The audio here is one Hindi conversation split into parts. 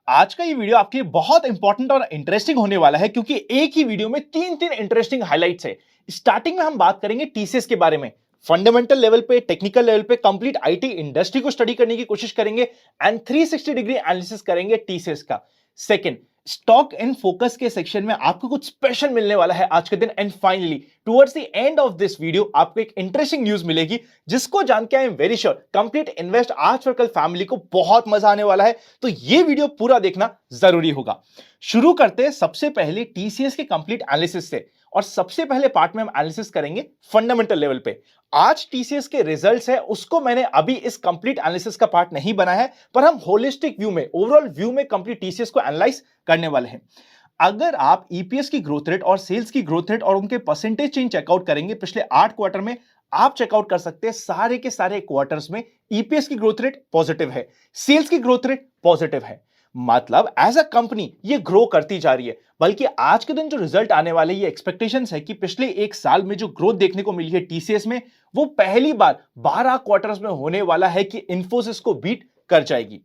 आज का ये वीडियो आपके लिए बहुत इंपॉर्टेंट और इंटरेस्टिंग होने वाला है क्योंकि एक ही वीडियो में तीन तीन इंटरेस्टिंग हाइलाइट्स है। स्टार्टिंग में हम बात करेंगे टीसीएस के बारे में, फंडामेंटल लेवल पे, टेक्निकल लेवल पे कंप्लीट आईटी इंडस्ट्री को स्टडी करने की कोशिश करेंगे एंड 360 डिग्री एनालिसिस करेंगे टीसीएस का। सेकंड, स्टॉक इन फोकस के सेक्शन में आपको कुछ स्पेशल मिलने वाला है आज के दिन। And finally towards the end of this video आपको एक इंटरेस्टिंग न्यूज मिलेगी जिसको जान के I am very sure complete invest आज फॉर कल फैमिली को बहुत मजा आने वाला है। तो ये वीडियो पूरा देखना जरूरी होगा। शुरू करते हैं सबसे पहले टीसीएस के कंप्लीट एनालिसिस से, और सबसे पहले पार्ट में हम एनालिसिस करेंगे फंडामेंटल लेवल पे। आज टीसीएस के रिजल्ट्स है उसको मैंने अभी इस कंप्लीट एनालिसिस का पार्ट नहीं बनाया है, पर हम होलिस्टिक व्यू में, ओवरऑल व्यू में कंप्लीट टीसीएस को एनालाइज करने वाले हैं। अगर आप ईपीएस की ग्रोथ रेट और सेल्स की ग्रोथ रेट और उनके परसेंटेज चेंज चेकआउट करेंगे पिछले 8 क्वार्टर में, आप चेकआउट कर सकते हैं सारे के सारे क्वार्टर्स में ईपीएस की ग्रोथ रेट पॉजिटिव है, सेल्स की ग्रोथ रेट पॉजिटिव है। मतलब एज अ कंपनी ये ग्रो करती जा रही है। बल्कि आज के दिन जो रिजल्ट आने वाले, ये एक्सपेक्टेशंस है कि पिछले एक साल में जो ग्रोथ देखने को मिली है टीसीएस में, वो पहली बार 12 क्वार्टर्स में होने वाला है कि इन्फोसिस को बीट कर जाएगी।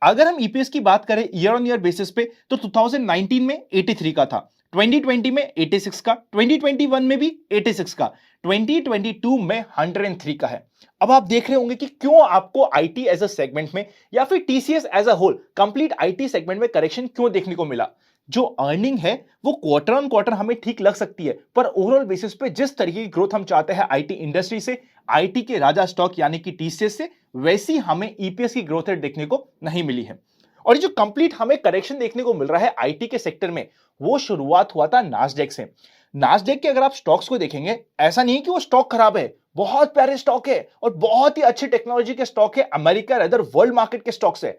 अगर हम ईपीएस की बात करें ईयर ऑन ईयर बेसिस पे, तो 2019 में 83 का था, 2020 में 86 का, 2021 में भी 86 का, 2022 में 103 का है। अब आप देख रहे होंगे कि क्यों आपको आईटी एज अ सेगमेंट में या फिर TCS as a whole complete IT segment में करेक्शन क्यों देखने को मिला। जो अर्निंग है वो क्वार्टर ऑन क्वार्टर हमें ठीक लग सकती है, पर ओवरऑल बेसिस पे जिस तरीके की ग्रोथ हम चाहते हैं आईटी इंडस्ट्री से, आईटी के राजा स्टॉक यानी कि टीसीएस से, वैसी हमें ईपीएस की ग्रोथ रेट देखने को नहीं मिली है। और ये जो कंप्लीट हमें करेक्शन देखने को मिल रहा है आईटी के सेक्टर में, वो शुरुआत हुआ था नास्डेक से। नास्डेक के अगर आप स्टॉक्स को देखेंगे, ऐसा नहीं कि वो स्टॉक खराब है, बहुत प्यारे स्टॉक है और बहुत ही अच्छी टेक्नोलॉजी के स्टॉक है, अमेरिका अदर वर्ल्ड मार्केट के स्टॉक्स है।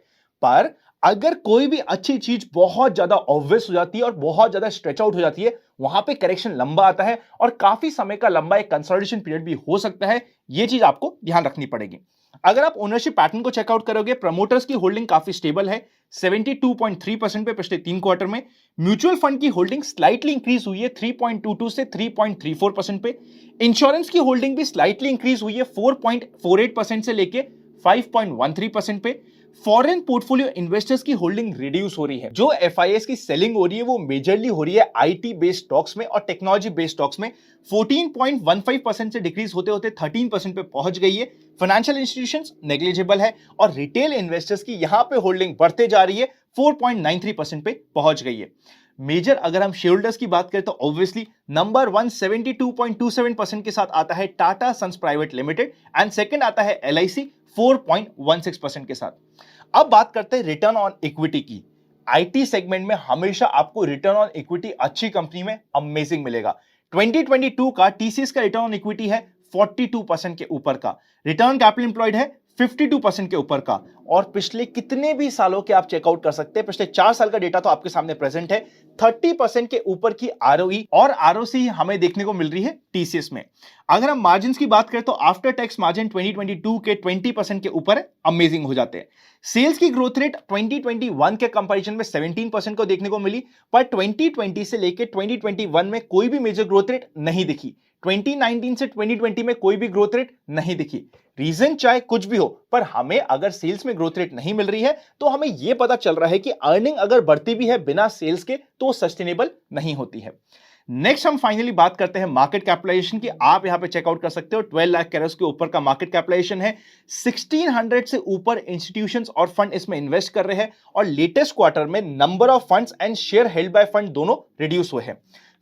पर अगर कोई भी अच्छी चीज बहुत ज्यादा ऑब्वियस हो जाती है और बहुत ज्यादा स्ट्रेच आउट हो जाती है, वहां पे करेक्शन लंबा आता है और काफी समय का लंबा एक कंसोलिडेशन पीरियड भी हो सकता है। यह चीज आपको ध्यान रखनी पड़ेगी। अगर आप ओनरशिप पैटर्न को चेकआउट करोगे, प्रमोटर्स की होल्डिंग काफी स्टेबल है 72.3% पे पिछले 3 क्वार्टर में। म्यूचुअल फंड की होल्डिंग स्लाइटली इंक्रीज हुई है 3.22 से 3.34% पे। इंश्योरेंस की होल्डिंग भी स्लाइटली इंक्रीज हुई है 4.48% से लेके 5.13% पे। फॉरेन पोर्टफोलियो इन्वेस्टर्स की होल्डिंग रिड्यूस हो रही है। जो एफआईएस की सेलिंग हो रही है वो मेजरली हो रही है आईटी बेस्ड स्टॉक्स में और टेक्नोलॉजी बेस्ड स्टॉक्स में। 14.15% से डिक्रीज होते होते 13% पे पहुंच गई है। फाइनेंशियल इंस्टीट्यूशंस नेग्लिजिबल है और रिटेल इन्वेस्टर्स की यहां पे होल्डिंग बढ़ते जा रही है, 4.93% पे पहुंच गई है। मेजर अगर हम शेयर होल्डर्स की बात करें तो ऑब्वियसली नंबर 1 72.27% के साथ आता है Tata sons private limited and second आता है एलआईसी 4.16% के साथ। अब बात करते हैं रिटर्न ऑन इक्विटी की। आईटी सेगमेंट में हमेशा आपको रिटर्न ऑन इक्विटी अच्छी कंपनी में अमेजिंग मिलेगा। 2022 का टीसीएस का रिटर्न ऑन इक्विटी है 42% के ऊपर का, रिटर्न कैपिटल एम्प्लॉयड है 52% के ऊपर का, और पिछले कितने भी सालों के आप चेकआउट कर सकते हैं, पिछले 4 साल का डेटा तो आपके सामने प्रेजेंट है। 30% के ऊपर की आरओई और आरओसी हमें देखने को मिल रही है टीसीएस में। अगर हम मार्जिन की बात करें तो आफ्टर टैक्स मार्जिन 2022 के 20% के ऊपर अमेजिंग हो जाते हैं। सेल्स की ग्रोथ रेट 2021 के कंपैरिजन में 17% को देखने को मिली, पर 2020 से लेकर 2021 में कोई भी मेजर ग्रोथ रेट नहीं दिखी। 2019 से 2020 में कोई भी ग्रोथ रेट नहीं दिखी। रीजन चाहे कुछ भी हो, पर हमें अगर सेल्स में ग्रोथ रेट नहीं मिल रही है तो हमें यह पता चल रहा है कि अर्निंग अगर बढ़ती भी है बिना सेल्स के तो सस्टेनेबल नहीं होती है। नेक्स्ट हम फाइनली बात करते हैं मार्केट कैपिटलाइजेशन की। आप यहां पे चेकआउट कर सकते हो 12 लाख करोड़ के ऊपर का मार्केट कैपिटलाइजेशन है। 1600 से ऊपर इंस्टीट्यूशंस और फंड इसमें इन्वेस्ट कर रहे हैं और लेटेस्ट क्वार्टर में number of funds and share held by fund दोनों रिड्यूस हुए हैं।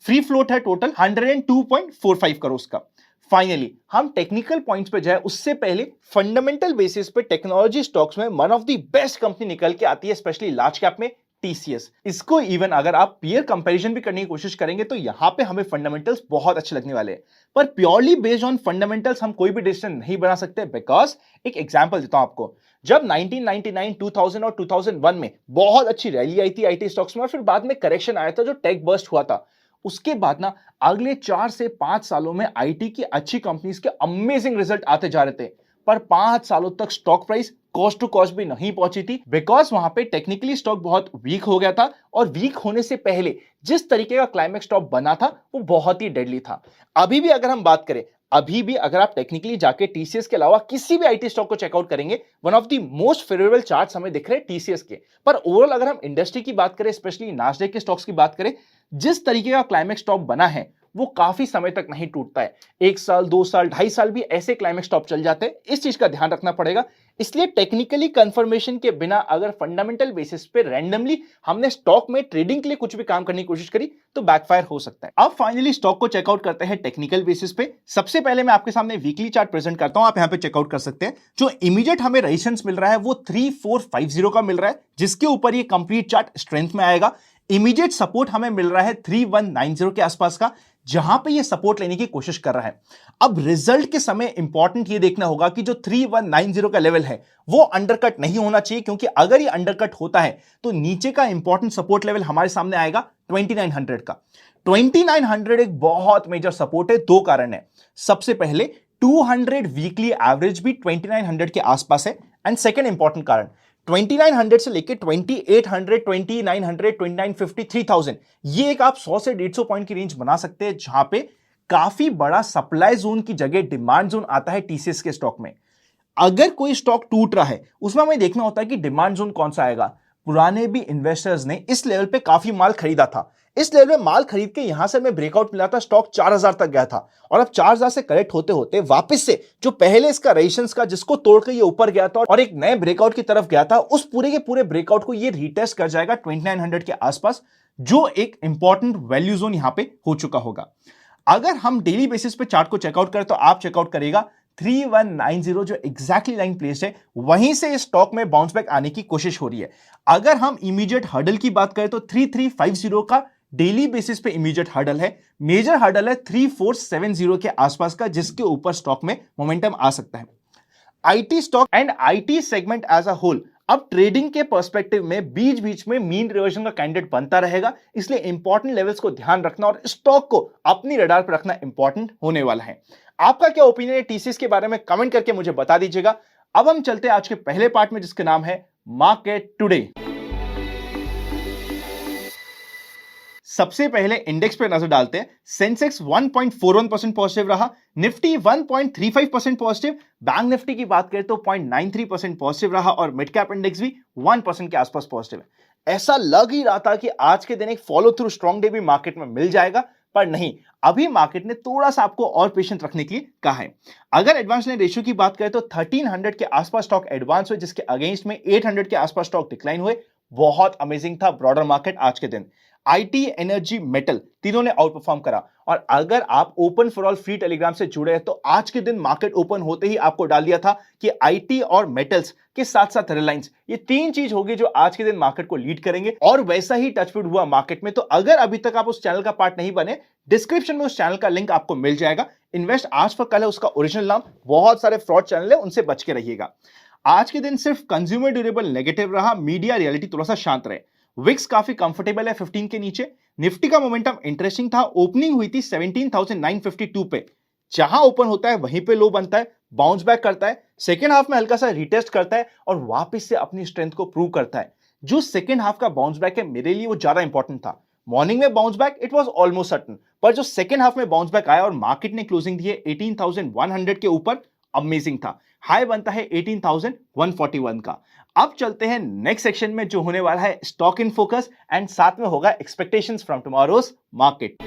फ्री फ्लोट है टोटल 102.45 करोड़ का। फाइनली हम टेक्निकल पॉइंट्स पे जाए उससे पहले फंडामेंटल बेसिस पे टेक्नोलॉजी स्टॉक्स में one of the best company निकल के आती है, स्पेशली लार्ज कैप में टीसीएस। इसको इवन अगर आप पीयर कंपैरिजन भी करने की कोशिश करेंगे तो यहां पे हमें फंडामेंटल्स बहुत अच्छे लगने वाले हैं, पर प्योरली बेस्ड ऑन फंडामेंटल्स हम कोई भी डिसीजन नहीं बना सकते। बिकॉज एक एग्जांपल देता हूं आपको, जब 1999, 2000 और 2001 में बहुत अच्छी रैली आई थी आईटी स्टॉक्स में और फिर बाद में करेक्शन आया था जो टेक बर्स्ट हुआ था, उसके बाद ना अगले 4 से 5 सालों में आईटी की अच्छी कंपनीज के अमेजिंग रिजल्ट आते जा रहे थे, पर 5 सालों तक stock price cost to cost भी नहीं पहुंची थी, बिकॉज वहां पे टेक्निकली स्टॉक बहुत वीक हो गया था और वीक होने से पहले जिस तरीके का क्लाइमेक्स स्टॉक बना था वो बहुत ही डेडली था। अभी भी अगर हम बात करें, अभी भी अगर आप टेक्निकली जाके टीसीएस के अलावा किसी भी आईटी स्टॉक को चेकआउट करेंगे, one of the most favourable charts हमें दिख रहे हैं टीसीएस के। पर ओवरऑल अगर हम इंडस्ट्री की बात करें, स्पेशली नास्डैक के स्टॉक्स की बात करें, जिस तरीके का क्लाइमेक्स टॉप बना है वो काफी समय तक नहीं टूटता है। 1 साल, 2 साल, 2.5 साल भी ऐसे क्लाइमेक्स टॉप चल जाते हैं। इस चीज का ध्यान रखना पड़ेगा। इसलिए टेक्निकली कंफर्मेशन के बिना अगर फंडामेंटल बेसिस पे रैंडमली हमने स्टॉक में ट्रेडिंग के लिए कुछ भी काम करने की कोशिश करी तो बैकफायर हो सकता है। अब फाइनली स्टॉक को चेकआउट करते हैं टेक्निकल बेसिस पे। सबसे पहले मैं आपके सामने वीकली चार्ट प्रेजेंट करता हूं, आप यहां पे चेकआउट कर सकते हैं। जो इमीडिएट हमें रेजिस्टेंस मिल रहा है वो 3450 का मिल रहा है, जिसके ऊपर ये कंप्लीट चार्ट स्ट्रेंथ में आएगा। इमीडिएट सपोर्ट हमें मिल रहा है 3190 के आसपास का, जहां पे ये सपोर्ट लेने की कोशिश कर रहा है। अब रिजल्ट के समय इंपॉर्टेंट ये देखना होगा कि जो 3190 का लेवल है वो अंडरकट नहीं होना चाहिए, क्योंकि अगर ये अंडरकट होता है तो नीचे का इंपॉर्टेंट सपोर्ट लेवल हमारे सामने आएगा 2900 का। 2900 एक बहुत मेजर सपोर्ट है। दो कारण है। सबसे पहले 200 वीकली एवरेज भी 2900 के आसपास है, एंड सेकेंड इंपॉर्टेंट कारण 2900 से लेके 2800, 2900, 2950, 3000, ये एक आप 100 से 150 पॉइंट की रेंज बना सकते हैं, जहां पे काफी बड़ा सप्लाई जोन की जगह डिमांड जोन आता है टीसीएस के स्टॉक में। अगर कोई स्टॉक टूट रहा है उसमें हमें देखना होता है कि डिमांड जोन कौन सा आएगा। पुराने भी इन्वेस्टर्स ने इस लेवल पे काफी माल खरीदा था। इस लेवल पे माल खरीद के यहां से हमें ब्रेकआउट मिला था, स्टॉक 4000 तक गया था, और अब 4000 से करेक्ट होते होते वापस से जो पहले इसका रेजिस्टेंस का जिसको तोड़ के ये ऊपर गया था और एक नए ब्रेकआउट की तरफ गया था, उस पूरे के पूरे ब्रेकआउट को ये रीटेस्ट कर जाएगा 2900 के आसपास, जो एक इंपॉर्टेंट वैल्यू जोन यहां पे हो चुका होगा। अगर हम डेली बेसिस पे चार्ट को चेकआउट करें तो आप चेकआउट करेगा 3190 जो एग्जैक्टली लाइन प्लेस है, वहीं से इस स्टॉक में बाउंस बैक आने की कोशिश हो रही है। अगर हम इमीडिएट हर्डल की बात करें तो 3350 का डेली बेसिस पे इमीडिएट हर्डल है। मेजर हर्डल है 3470 के आसपास का, जिसके ऊपर स्टॉक में मोमेंटम आ सकता है। IT stock and IT segment as a whole अब ट्रेडिंग के पर्सपेक्टिव में बीच बीच में मीन रिवर्जन का कैंडिडेट बनता रहेगा, इसलिए इंपॉर्टेंट लेवल्स को ध्यान रखना और स्टॉक को अपनी रडार पर रखना इंपॉर्टेंट होने वाला है। आपका क्या ओपिनियन है टीसीएस के बारे में, कमेंट करके मुझे बता दीजिएगा। अब हम चलते हैं आज के पहले पार्ट में, जिसका नाम है मार्केट टुडे। सबसे पहले इंडेक्स पे नजर डालते हैं। सेंसेक्स 1.41% पॉजिटिव रहा, निफ्टी 1.35% पॉजिटिव, बैंक निफ्टी की बात करें तो 0.93% पॉजिटिव रहा, और मिड कैप इंडेक्स भी 1% के आसपास पॉजिटिव है। ऐसा लग ही रहा था कि आज के दिन एक फॉलो थ्रू स्ट्रॉन्ग डे भी मार्केट में मिल जाएगा, पर नहीं, अभी मार्केट ने थोड़ा सा आपको और पेशेंट रखने के लिए कहा है। अगर एडवांस लाइन रेशियो की बात करें तो 1300 के आसपास स्टॉक एडवांस हुए, जिसके अगेंस्ट में 800 के आसपास स्टॉक डिक्लाइन हुए। बहुत अमेजिंग था ब्रॉडर मार्केट आज के दिन। आईटी, एनर्जी, मेटल तीनों ने आउट परफॉर्म करा। और अगर आप open for all free Telegram से जुड़े हैं तो आज के दिन मार्केट ओपन होते ही आपको डाल दिया था कि आईटी और मेटल्स के साथ साथ रिलायंस, ये तीन चीज होगी जो आज के दिन मार्केट को लीड करेंगे, और वैसा ही टचवुड हुआ मार्केट में। तो अगर अभी तक आप उस चैनल का पार्ट नहीं बने, डिस्क्रिप्शन में उस चैनल का लिंक आपको मिल जाएगा। इन्वेस्ट आज फॉर कल है उसका ओरिजिनल नाम। बहुत सारे फ्रॉड चैनल है, उनसे बच के रहिएगा। आज के दिन सिर्फ कंज्यूमर ड्यूरेबल नेगेटिव रहा, मीडिया रियलिटी थोड़ा सा शांत रहे। विक्स काफी कंफर्टेबल है 15 के नीचे। निफ्टी का मोमेंटम इंटरेस्टिंग था, ओपनिंग हुई थी 17,952 पे, जहां ओपन होता है वहीं पे लो बनता है, बाउंस बैक करता है, सेकेंड हाफ में हल्का सा रिटेस्ट करता है और वापस से अपनी स्ट्रेंथ को प्रूव करता है। जो सेकेंड हाफ का बाउंस बैक है मेरे लिए वो ज्यादा इंपॉर्टेंट था। मॉर्निंग में bounce back it was almost certain, पर जो सेकेंड हाफ में बाउंस बैक आया और मार्केट ने क्लोजिंग दी है 18,100 के ऊपर, अमेजिंग था। हाई बनता है 18,141 का। अब चलते हैं नेक्स्ट सेक्शन में, जो होने वाला है स्टॉक इन फोकस, एंड साथ में होगा एक्सपेक्टेशंस फ्रॉम टुमारोज मार्केट।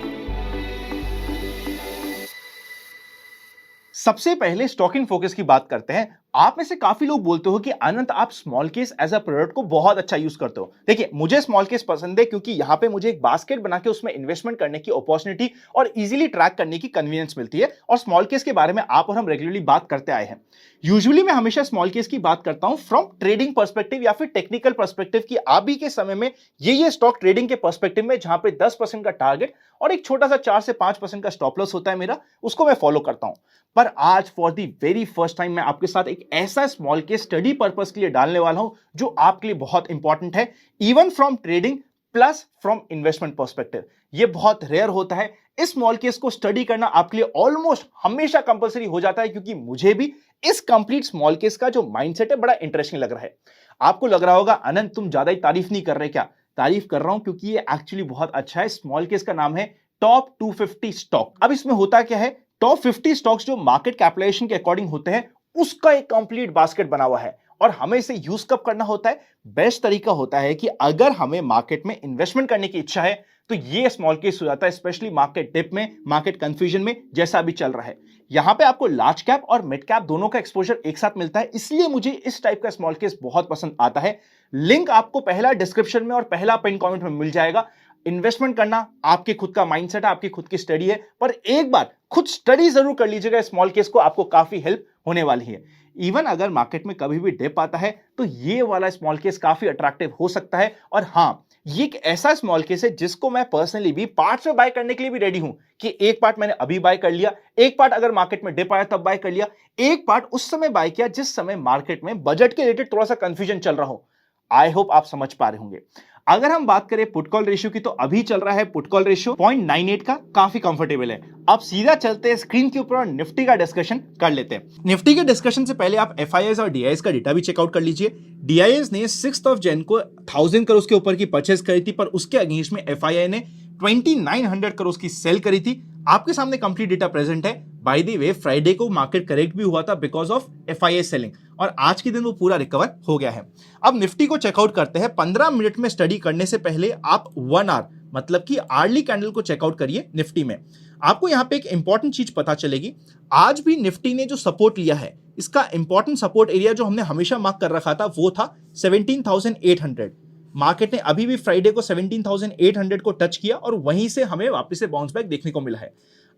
सबसे पहले स्टॉक इन फोकस की बात करते हैं। आप में से काफी लोग बोलते हो कि अनंत आप small case as a product को बहुत अच्छा यूज करते हो। देखिए, मुझे स्मॉल केस पसंद है क्योंकि यहां पे मुझे एक बास्केट बना के उसमें इन्वेस्टमेंट करने की अपॉर्चुनिटी और इजीली ट्रैक करने की कन्वीनियंस मिलती है, और स्मॉल केस के बारे में आप और हम रेगुलरली बात करते आए हैं। यूजुअली मैं हमेशा स्मॉल केस की बात करता हूं फ्रॉम ट्रेडिंग पर्सपेक्टिव या फिर टेक्निकल पर्सपेक्टिव की अभी के समय में ये स्टॉक ट्रेडिंग के पर्सपेक्टिव में जहां पे 10% का टारगेट और एक छोटा सा 4 से 5% का स्टॉप लॉस होता है मेरा, उसको मैं फॉलो करता हूं। पर आज for the very first time मैं आपके साथ एक ऐसा स्मॉल केस स्टडी पर्पस के लिए डालने वाला हूं जो आपके लिए बहुत इंपॉर्टेंट है, even from trading plus from investment perspective. ये बहुत रेयर होता है। इस स्मॉल केस को स्टडी करना आपके लिए ऑलमोस्ट हमेशा कंपलसरी हो जाता है, क्योंकि मुझे भी इस कंप्लीट स्मॉल केस का जो माइंडसेट है बड़ा इंटरेस्टिंग लग रहा है। आपको लग रहा होगा अनंत तुम ज्यादा ही तारीफ नहीं कर रहे क्या? तारीफ कर रहा हूं क्योंकि ये एक्चुअली बहुत अच्छा है। स्मॉल केस का नाम है टॉप 250 स्टॉक। अब इसमें होता क्या है, टॉप 50 स्टॉक्स जो मार्केट कैपिटलाइजेशन के अकॉर्डिंग होते हैं उसका एक कंप्लीट बास्केट बना हुआ है। और हमें इसे यूज कब करना होता है? बेस्ट तरीका होता है कि अगर हमें मार्केट में इन्वेस्टमेंट करने की इच्छा है तो ये स्मॉल केस हो जाता है, स्पेशली मार्केट डिप में, मार्केट कंफ्यूजन में, जैसा अभी चल रहा है। यहां पे आपको लार्ज कैप और मिड कैप दोनों का एक्सपोजर एक साथ मिलता है, इसलिए मुझे इस टाइप का स्मॉल केस बहुत पसंद आता है। लिंक आपको पहला डिस्क्रिप्शन में और पहला पिन कमेंट में मिल जाएगा। इन्वेस्टमेंट करना आपके खुद का माइंडसेट है, आपकी खुद की स्टडी है, पर एक बार खुद स्टडी जरूर कर लीजिएगा स्मॉल केस को, आपको काफी हेल्प होने वाली है। इवन अगर मार्केट में कभी भी डिप आता है तो ये वाला स्मॉल केस काफी अट्रैक्टिव हो सकता है। और हां, ये एक ऐसा स्मॉल केस है जिसको मैं पर्सनली भी पार्ट्स में बाय करने के लिए भी रेडी हूं कि एक पार्ट मैंने अभी बाय कर लिया, एक पार्ट अगर मार्केट में डिप आया तब बाय कर लिया, एक पार्ट उस समय बाय किया जिस समय मार्केट में बजट के रिलेटेड थोड़ा सा कंफ्यूजन चल रहा हो। आई होप आप समझ पा रहे होंगे। अगर हम बात करें पुट कॉल रेशियो की तो अभी चल रहा है पुट कॉल रेशियो 0.98 का, काफी कंफर्टेबल है। अब सीधा चलते हैं स्क्रीन के ऊपर और निफ्टी का डिस्कशन कर लेते हैं। निफ्टी के डिस्कशन से पहले आप एफआईआईज और डीआईएस का डेटा भी चेकआउट कर लीजिए। डीआईएस ने 6 जन को 1000 करोड़ के ऊपर की परचेज करी थी, पर उसके अगेंस्ट में एफआईआई ने 2900 करोड़ की सेल करी थी। आपके सामने कंप्लीट डेटा प्रेजेंट है। बाय द वे, फ्राइडे को मार्केट करेक्ट भी हुआ था बिकॉज ऑफ एफआईआई सेलिंग, और आज के दिन वो पूरा रिकवर हो गया है। अब निफ्टी को चेकआउट करते हैं। 15 मिनट में स्टडी करने से पहले आप 1 आवर मतलब कि आर्ली कैंडल को चेकआउट करिए निफ्टी में। आपको यहां पे एक इंपॉर्टेंट चीज पता चलेगी। आज भी निफ्टी ने जो सपोर्ट लिया है, इसका इंपॉर्टेंट सपोर्ट एरिया जो हमने हमेशा मार्क कर रखा था वो था 17,800। मार्केट ने अभी भी फ्राइडे को 17,800 को टच किया और वहीं से हमें वापस से बाउंस बैक देखने को मिला है।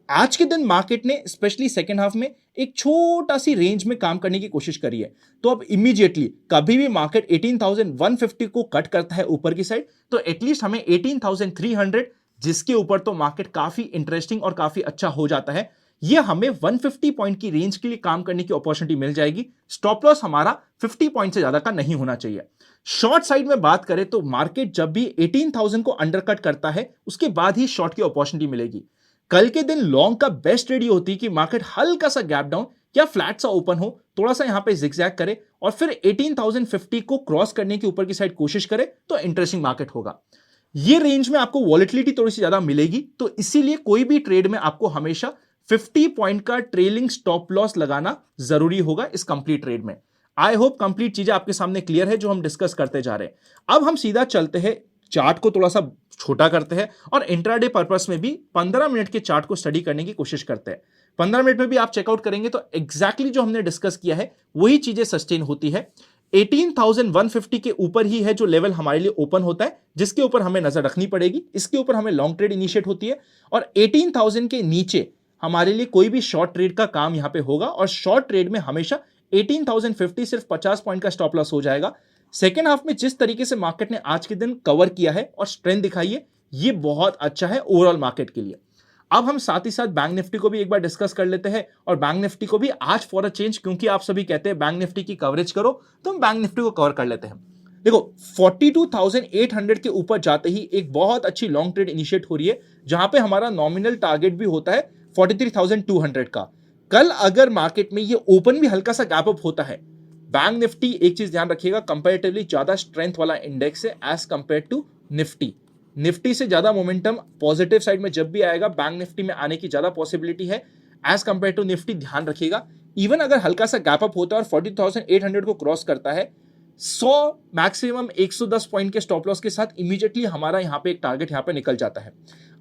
आज के दिन मार्केट ने स्पेशली सेकेंड हाफ में एक छोटा सी रेंज में काम करने की कोशिश करी है। तो अब इमीडिएटली कभी भी मार्केट 18,150 को कट करता है ऊपर की साइड, तो एटलीस्ट हमें 18,300, जिसके ऊपर तो मार्केट काफी इंटरेस्टिंग और काफी अच्छा हो जाता है, ये हमें 150 पॉइंट की रेंज के लिए काम करने की अपॉर्चुनिटी मिल जाएगी। स्टॉप लॉस हमारा 50 पॉइंट से ज्यादा का नहीं होना चाहिए। शॉर्ट साइड में बात करें तो मार्केट जब भी 18,000 को अंडरकट करता है उसके बाद ही शॉर्ट की अपॉर्चुनिटी मिलेगी। कल के दिन लॉन्ग का बेस्ट ट्रेड ये होती है कि मार्केट हल्का सा गैप डाउन या फ्लैट सा ओपन हो, थोड़ा सा यहां पे जिगजैग करे और फिर 18,050 को क्रॉस करने की ऊपर की साइड कोशिश करे तो इंटरेस्टिंग मार्केट होगा। ये रेंज में आपको वॉलेटिलिटी थोड़ी सी ज्यादा मिलेगी, तो इसीलिए कोई भी ट्रेड में आपको हमेशा 50 पॉइंट का ट्रेलिंग स्टॉप लॉस लगाना जरूरी होगा इस कंप्लीट ट्रेड में। आई होप कंप्लीट चीजें आपके सामने क्लियर है जो हम डिस्कस करते जा रहे हैं। अब हम सीधा चलते हैं, चार्ट को थोड़ा सा छोटा करते हैं और इंट्राडे पर्पस में भी 15 मिनट के चार्ट को स्टडी करने की कोशिश करते हैं। 15 मिनट में भी आप चेकआउट करेंगे तो एग्जैक्टली जो हमने डिस्कस किया है वही चीजें सस्टेन होती है। 18,150 के ऊपर ही है जो लेवल हमारे लिए ओपन होता है, जिसके ऊपर हमें नजर रखनी पड़ेगी। इसके ऊपर हमें लॉन्ग ट्रेड इनिशिएट होती है और 18,000 के नीचे हमारे लिए कोई भी शॉर्ट ट्रेड का काम यहां पे होगा। और शॉर्ट ट्रेड में हमेशा 18,050 सिर्फ 50 पॉइंट का स्टॉप लॉस हो जाएगा। सेकेंड हाफ में जिस तरीके से मार्केट ने आज के दिन कवर किया है और स्ट्रेंथ दिखाई है, ये बहुत अच्छा है ओवरऑल मार्केट के लिए। अब हम साथ ही साथ बैंक निफ्टी को भी एक बार डिस्कस कर लेते हैं और बैंक निफ्टी को भी आज फॉर अ चेंज, क्योंकि आप सभी कहते हैं बैंक निफ्टी की कवरेज करो, तो हम बैंक निफ्टी को कवर कर लेते हैं। देखो 42,800 के ऊपर जाते ही एक बहुत अच्छी लॉन्ग ट्रेड इनिशिएट हो रही है, जहां पे हमारा नॉमिनल टारगेट भी होता है 43,200 का। कल अगर मार्केट में ये ओपन भी हल्का सा गैप अप होता है, बैंक निफ्टी, एक चीज ध्यान रखिएगा, कंपैरेटिवली ज्यादा स्ट्रेंथ वाला इंडेक्स है as compare to Nifty. Nifty से ज्यादा मोमेंटम पॉजिटिव साइड में जब भी आएगा बैंक निफ्टी में आने की ज्यादा पॉसिबिलिटी है एज कंपेयर टू निफ्टी। ध्यान रखिएगा, इवन अगर हल्का सा गैप अप होता है और 40,800 को क्रॉस करता है, 100 मैक्सिमम 110 पॉइंट के स्टॉप लॉस के साथ इमीडिएटली हमारा यहां पे एक टारगेट यहां पे निकल जाता है।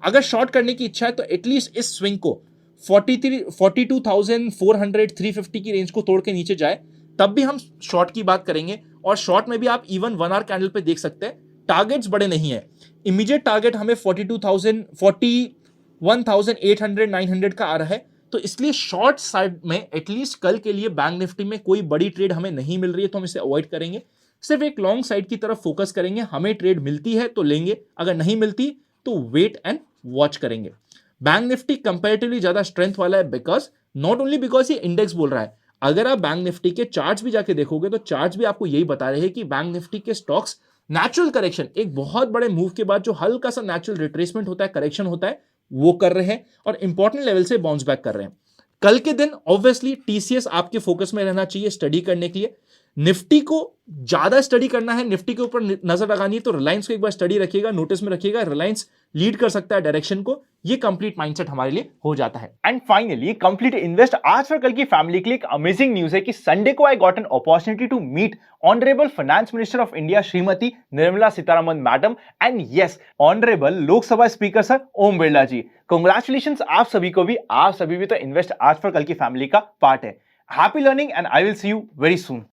अगर शॉर्ट करने की इच्छा है तो एटलीस्ट इस स्विंग को 42,400 350 की रेंज को तोड़ के नीचे जाए, तब भी हम शॉर्ट की बात करेंगे। और शॉर्ट में भी आप इवन 1 आवर कैंडल पे देख सकते हैं, टारगेट्स बड़े नहीं है। इमीडिएट टारगेट हमें 41,800 900 का आ रहा है, तो इसलिए शॉर्ट साइड में एटलीस्ट कल के लिए बैंक निफ्टी में कोई बड़ी ट्रेड हमें नहीं मिल रही है तो हम इसे अवॉइड करेंगे। सिर्फ एक लॉन्ग साइड की तरफ फोकस करेंगे। हमें ट्रेड मिलती है तो लेंगे, अगर नहीं मिलती तो वेट एंड वॉच करेंगे। बैंक निफ्टी कंपैरेटिवली ज्यादा स्ट्रेंथ वाला है बिकॉज, नॉट ओनली बिकॉज ये इंडेक्स बोल रहा है। अगर आप बैंक निफ्टी के चार्ट्स भी जाके देखोगे तो चार्ट्स भी आपको यही बता रहे हैं कि बैंक निफ्टी के स्टॉक्स नेचुरल करेक्शन, एक बहुत बड़े मूव के बाद जो हल्का सा नेचुरल रिट्रेसमेंट होता है, करेक्शन होता है, वो कर रहे हैं और इंपॉर्टेंट लेवल से बाउंस बैक कर रहे हैं। कल के दिन ऑब्वियसली टीसीएस आपके फोकस में रहना चाहिए स्टडी करने के लिए। निफ्टी को ज्यादा स्टडी करना है, निफ्टी के ऊपर नजर लगानी है, तो रिलायंस को एक बार स्टडी रखिएगा, नोटिस में रखिएगा, रिलायंस लीड कर सकता है डायरेक्शन को। ये कंप्लीट माइंडसेट हमारे लिए हो जाता है। एंड फाइनली कंप्लीट इन्वेस्ट आज फॉर कल की फैमिली के लिए एक अमेजिंग न्यूज है कि संडे को I got an opportunity to meet honourable finance minister of India Shrimati Nirmala Sitharaman madam and yes honourable Lok Sabha speaker sir Om Birla ji. Congratulations आप सभी को भी, आप सभी भी तो इन्वेस्ट आज फॉर कल की फैमिली का पार्ट है। Happy learning and I will see you very soon.